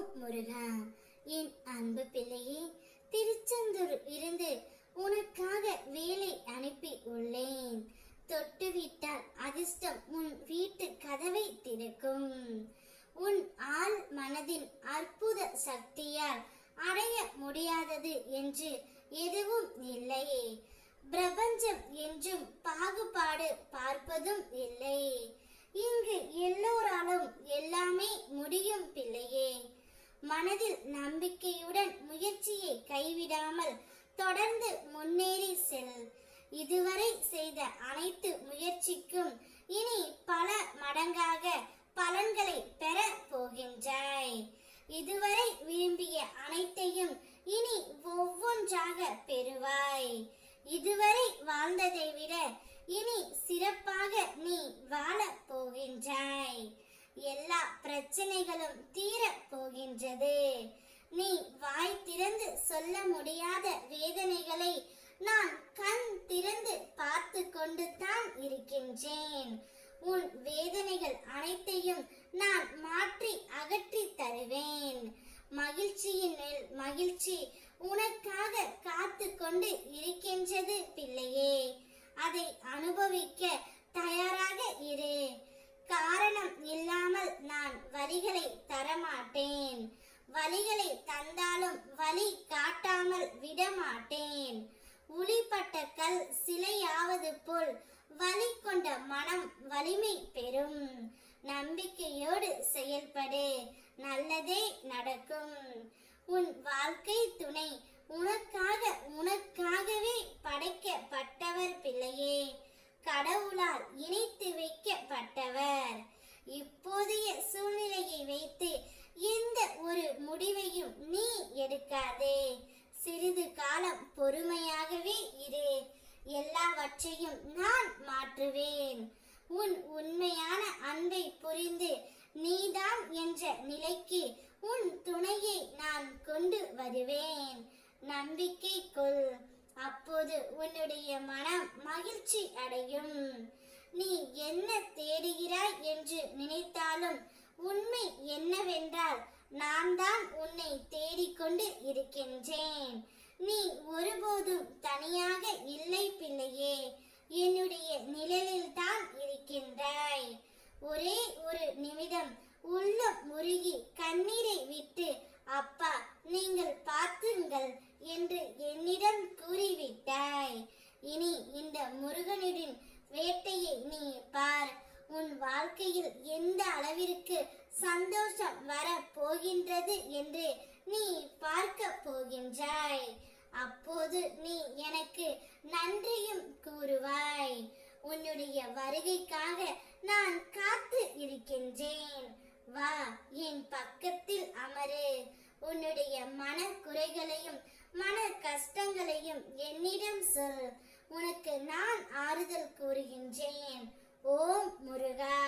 ஓம் முருகா. என் அன்பு பிள்ளையே, திருச்செந்தூர் இருந்து உனக்காக வேலை அனுப்பி உள்ளேன். தொட்டுவிட்டால் அதிர்ஷ்டம் உன் வீட்டு கதவை திறக்கும். உன் ஆள் மனதின் அற்புத சக்தியால் அடைய முடியாதது என்று எதுவும் இல்லை. பிரபஞ்சம் என்றும் பாகுபாடு பார்ப்பதும் இல்லை. இங்கு எல்லோராலும் எல்லாமே முடியும் பிள்ளையே. மனதில் நம்பிக்கையுடன் முயற்சியை கைவிடாமல் தொடர்ந்து முன்னேறி செல். இதுவரை செய்த அனைத்து முயற்சிக்கும் இனி பல மடங்காக பலன்களை பெற போகின்றாய். இதுவரை விரும்பிய அனைத்தையும் இனி ஒவ்வொன்றாக பெறுவாய். இதுவரை வாழ்ந்ததை விட இனி சிறப்பாக நீ வாழ போகின்றாய். எல்லா பிரச்சனைகளும் தீர போகின்றது. நீ வாய் திறந்து சொல்ல முடியாத வேதனைகளை நான் கண் திறந்து பார்த்து கொண்டு தான் இருக்கின்றேன். உன் வேதனைகள் அனைத்தையும் நான் மாற்றி அகற்றி தருவேன். மகிழ்ச்சியின் மேல் மகிழ்ச்சி உனக்காக காத்து கொண்டு இருக்கின்றது பிள்ளையே. அதை அனுபவிக்க தயாராக இரு. காரணம் இல்லாமல் நான் வலிகளை தரமாட்டேன். வலிகளை தந்தாலும் வலி காட்டாமல் விடமாட்டேன். உளிப்பட்ட கல் சிலையாவது போல் வலி கொண்ட மனம் வலிமை பெறும். நம்பிக்கையோடு செயல்படு, நல்லதே நடக்கும். உன் வாழ்க்கை துணை உனக்காகவே படைக்கப்பட்டவர் பிள்ளையே. கடவுளால் இணைத்து வைக்கப்பட்டவர். இப்போதைய சூழ்நிலையை வைத்து எந்த ஒரு முடிவையும் நீ எடுக்காதே. சிறிது காலம் பொறுமையாகவே இரு. எல்லாவற்றையும் நான் மாற்றுவேன். உன் உண்மையான அன்பை புரிந்து நீதான் என்ற நிலைக்கு உன் துணையை நான் கொண்டு வருவேன். நம்பிக்கை கொள். அப்போது உன்னுடைய மனம் மகிழ்ச்சி அடையும். நீ என்ன தேடுகிறாய் என்று நினைத்தாலும் உண்மை என்னவென்றால் நான் தான் உன்னை தேடிக்கொண்டு இருக்கின்றேன். நீ ஒருபோதும் தனியாக இல்லை பிள்ளையே. என்னுடைய நிழலில் தான் இருக்கின்றாய். ஒரே ஒரு நிமிடம் உள்ளம் முருகி கண்ணீரை விட்டு அப்பா நீங்கள் பார்த்துங்கள் என்று என்னிடம் கூறிவிட்டாய். இனி இந்த முருகனின் வேட்டையை நீ பார். உன் வாழ்க்கையில் எந்த அளவிற்கு சந்தோஷம் வர போகின்றது என்று நீ பார்க்க போகின்றாய். அப்போது நீ எனக்கு நன்றியும் கூறுவாய். உன்னுடைய வருகைக்காக நான் காத்து இருக்கின்றேன். வா, என் பக்கத்தில் அமரு. உன்னுடைய மன குறைகளையும் மன கஷ்டங்களையும் என்னிடம் சொல். உனக்கு நான் ஆறுதல் கூறுகின்றேன். ஓம் முருகா.